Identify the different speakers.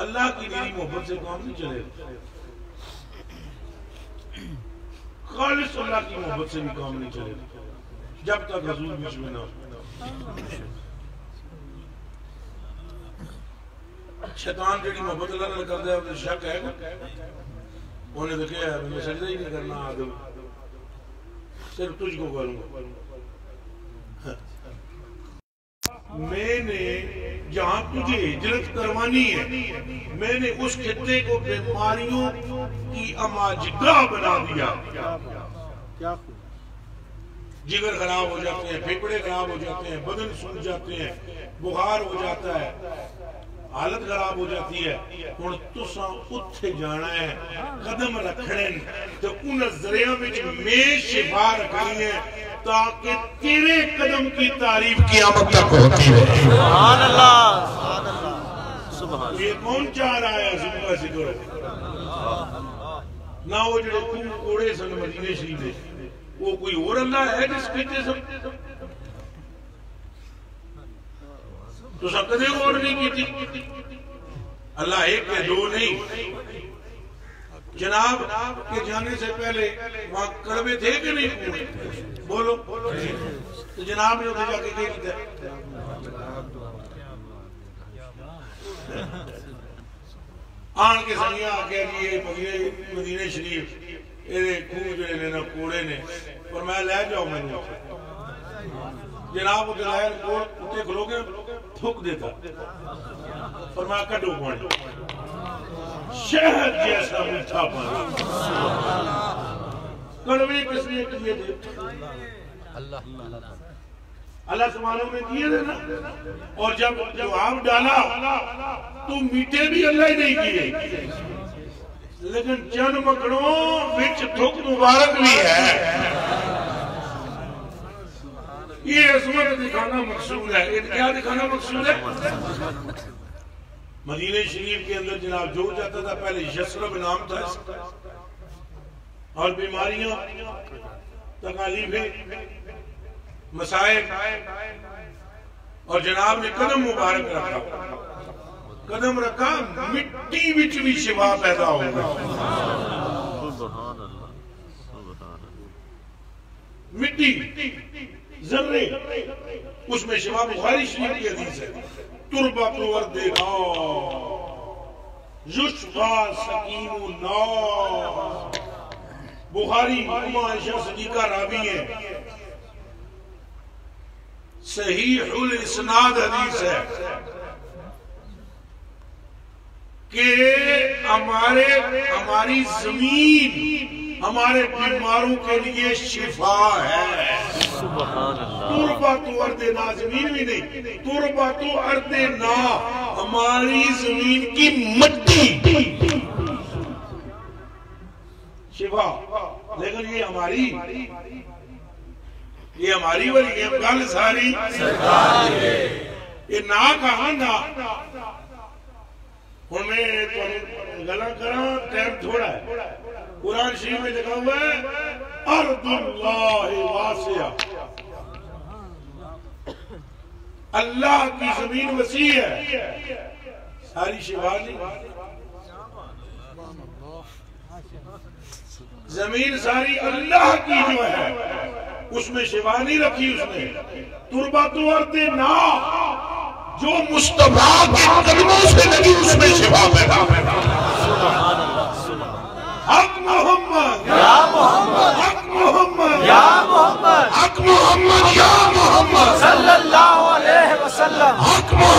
Speaker 1: اللہ کی میری محبت سے کام نہیں چلے گا، خالص اللہ کی محبت سے بھی کام نہیں چلے گا جب تک حضور بیچ میں نہ ہو۔ شیطان جڑی محبت اللہ نہ کر دے اپنے شک ہے گا، انہیں تو کہا ہے میں سجدہ ہی نہیں کرنا آدم، صرف تجھ کو کروں گا۔ میں نے جہاں تجھے ہجرت کروانی ہے، میں نے اس خطے کو بیماریوں کی اماجگاہ بنا دیا۔ جگر خراب ہو جاتے ہیں، پھیپڑے خراب ہو جاتے ہیں، بدن سوکھ جاتے ہیں، بخار ہو جاتا ہے، حالت خراب ہو جاتی ہے۔ اور تساں اتھے جانا ہے، قدم رکھنے تو ان ذریعہ میں میں شفا رکھنی ہے تاکہ تیرے قدم کی تعریف قیامت تک ہوتی ہے۔
Speaker 2: سبحان اللہ، سبحان اللہ۔
Speaker 1: یہ کون چاہ رہا ہے حضور کا ذکر؟ نہ وہ جو کوڑے سن مدینے شریف ہے، وہ کوئی اور اللہ ہے جس کہتے سب تو سکتے اور نہیں کی تھی۔ اللہ ایک ہے، دو نہیں۔ جناب کے جانے سے پہلے وہاں کڑوے تھے کہ نہیں؟ بولو تو جناب نے اتنے جا کے کہہ دیتا ہے آن کے سنگیاں آکے یہ مدینہ شریف یہ کھو جو لینا کوڑے نے اور میں لے جاؤ میں نے جناب اتنے لائر کوڑ اتنے کھلو گے تھوک دیتا اور میں کٹو پانے شہد جیسا میٹھا پانا کڑوے کس لیے کیے تھے؟ اللہ سبحانہ میں دیے تھے نا، اور جب جواب ڈالا تو میٹھے بھی اللہ ہی نہیں کیے، لیکن چند مکڑوں وچ تھوک مبارک بھی ہے۔ یہ عظمت دکھانا مقصود ہے۔ یہ کیا دکھانا مقصود ہے؟ مدینہ شریف کے اندر جناب جو جاتا تھا پہلے یسرب نام تھا اس کا، اور بیماریاں، تکالیفیں، مسائل، اور جناب نے قدم مبارک رکھا، قدم رکھا مٹی وچ بھی شفا پیدا ہوگا۔ مٹی ذرے اس میں شفا، بخاری شریف کی حدیث ہے، تربت ورد یشفا سکین الناس، بخاری اماں عائشہ صدیقہ راوی ہے، صحیح الاسناد حدیث ہے کہ ہماری زمین ہمارے بیماروں کے لیے شفا ہے۔ تربت ارض نا، زمین بھی نہیں، تربت ارض نا، ہماری زمین کی مٹی شفا۔ لیکن یہ ہماری والی ہے، گل ساری سرکاری ہے۔ یہ نا کہاں نا، ہوں میں گلا کرا ٹائم تھوڑا ہے، قرآن شریف میں لکھا ہوا ہے ارض اللہ واسعہ، اللہ کی زمین وسیع ہے، ساری شفا نہیں، زمین ساری اللہ کی جو ہے اس میں شفا نہیں رکھی اس نے۔ تربت ارض نا، جو مصطفیٰ کے قدموں سے لگی اس میں شفا پیدا۔ حق محمد یا محمد، حق محمد یا محمد، حق محمد یا محمد صلی اللہ علیہ وسلم، حق محمد